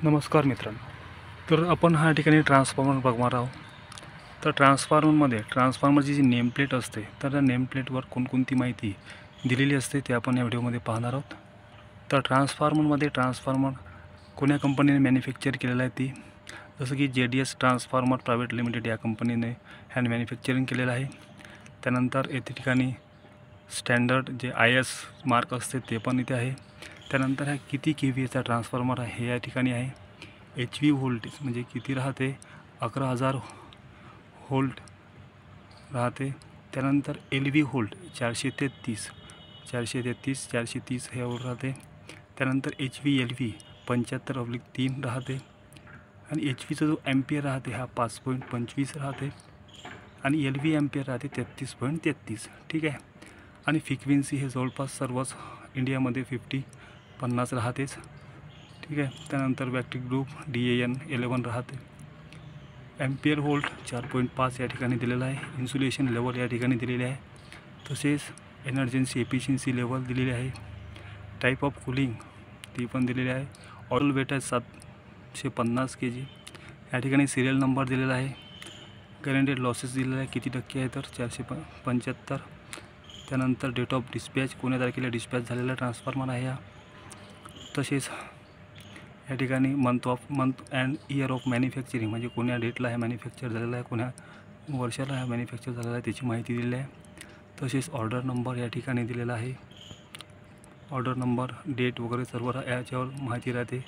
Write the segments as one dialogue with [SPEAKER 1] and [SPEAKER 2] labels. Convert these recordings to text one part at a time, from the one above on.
[SPEAKER 1] नमस्कार मित्रांनो, तर आपण ह्या ठिकाणी ट्रान्सफॉर्मर बघणार आहोत। तर ट्रान्सफॉर्मरची जी नेम प्लेट असते, तर त्या नेम प्लेटवर कोणकोणती माहिती दिलेली असते ते आपण या व्हिडिओमध्ये पाहणार आहोत। तर ट्रान्सफॉर्मर कोण्या कंपनीने मॅन्युफॅक्चर केलेला आहे ती, जसं की JDS ट्रान्सफॉर्मर प्रायव्हेट लिमिटेड या कंपनीने हँड मॅन्युफॅक्चरिंग केलेलं आहे। त्यानंतर येथे ठिकाणी स्टँडर्ड जे IS मार्क असते ते पण इथे आहे। त्यानंतर हा किती KVAचा ट्रान्सफॉर्मर आहे हे या ठिकाणी आहे। HV व्होल्टेज म्हणजे किती राहते, 11,000 व्होल्ट राहते। त्यानंतर LV व्होल्ट 433 ह्यावर राहते। त्यानंतर HV/LV 75/3 राहते आणि HVचा जो ॲम्पियर राहते हा 5.25 राहते आणि LV ॲम्पियर राहते 33.33। ठीक आहे। आणि फ्रिक्वेन्सी हे जवळपास सर्वच इंडियामध्ये 50 राहतेच। ठीक आहे। त्यानंतर बॅटरी ग्रुप DAN11 राहते। ॲम्पियर व्होल्ट 4.5 या ठिकाणी दिलेला आहे। इन्सुलेशन लेवल या ठिकाणी दिलेले आहे। तसेच एनर्जन्सी एफिशियन्सी लेवल दिलेले आहे। टाईप ऑफ कूलिंग ती पण दिलेली आहे। ऑरल वेट आहे 750 kg। या ठिकाणी सिरियल नंबर दिलेला आहे। गॅरंटेड लॉसेस दिलेला आहे किती टक्के आहे तर 475। त्यानंतर डेट ऑफ डिस्पॅच कोण्या तारखेला डिस्पॅच झालेला ट्रान्सफॉर्मर आहे हा। तसेच या ठिकाणी month and year of manufacturing म्हणजे कोण्या डेटला हे मॅन्युफॅक्चर झालेला आहे, कोण्या वर्षाला हा मॅन्युफॅक्चर झालेला आहे त्याची माहिती दिलेली आहे। तसेच ऑर्डर नंबर या ठिकाणी दिलेला आहे। ऑर्डर नंबर, डेट वगैरे सर्व याच्यावर माहिती राहते।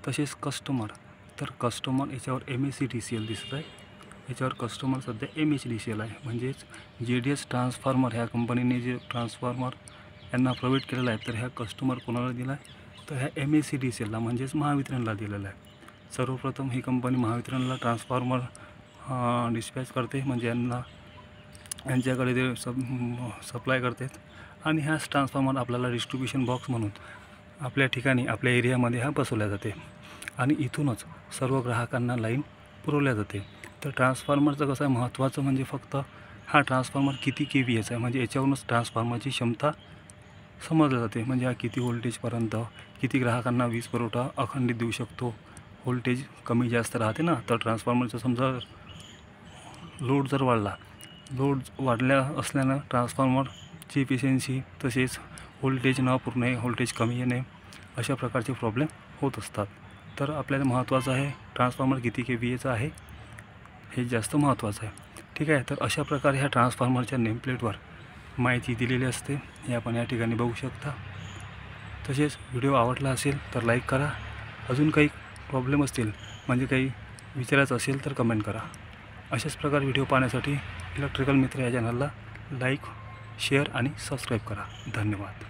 [SPEAKER 1] तसेच कस्टमर याच्यावर MHCDCL दिसत आहे। याच्यावर कस्टमर सध्या MHDCL आहे, म्हणजेच JDS ट्रान्सफॉर्मर ह्या कंपनीने जे ट्रान्सफॉर्मर यांना प्रोव्हाइड केलेला आहे, तर ह्या कस्टमर कोणाला दिला आहे तर ह्या MHCDCLला म्हणजेच महावितरणला दिलेला आहे। सर्वप्रथम ही कंपनी महावितरणला ट्रान्सफॉर्मर डिस्पॅच करते, म्हणजे यांच्याकडे ते सप्लाय करतात आणि ह्याच ट्रान्सफॉर्मर आपल्याला डिस्ट्रीब्युशन बॉक्स म्हणून आपल्या ठिकाणी आपल्या एरियामध्ये हा बसवल्या जाते आणि इथूनच सर्व ग्राहकांना लाईन पुरवल्या जाते। तर ट्रान्सफॉर्मरचं कसं आहे महत्त्वाचं म्हणजे फक्त हा ट्रान्सफॉर्मर किती KVAचा आहे, म्हणजे याच्यावरूनच ट्रान्सफॉर्मरची क्षमता समजलं जाते। म्हणजे हा किती व्होल्टेजपर्यंत किती ग्राहकांना वीज पुरवठा अखंडित देऊ शकतो। व्होल्टेज कमी जास्त राहते ना, तर ट्रान्सफॉर्मरचं समजा लोड जर वाढल्या असल्यानं ट्रान्सफॉर्मरची एफिशियन्सी तसेच व्होल्टेज न पुरणे, व्होल्टेज कमी येणे अशा प्रकारचे प्रॉब्लेम होत असतात। तर आपल्याला महत्त्वाचं आहे ट्रान्सफॉर्मर किती KVAचा आहे हे जास्त महत्त्वाचं आहे। ठीक आहे। तर अशा प्रकारे ह्या ट्रान्सफॉर्मरच्या नेमप्लेटवर माहिती दिलेली असते, हे आपण या ठिकाणी बघू शकता। तसेच व्हिडिओ आवडला असेल तर लाईक करा। अजून काही प्रॉब्लेम असतील म्हणजे काही विचारायचं असेल तर कमेंट करा। अशाच प्रकारे व्हिडिओ पाहण्यासाठी इलेक्ट्रिकल मित्र या चॅनलला लाईक, शेअर आणि सबस्क्राईब करा। धन्यवाद।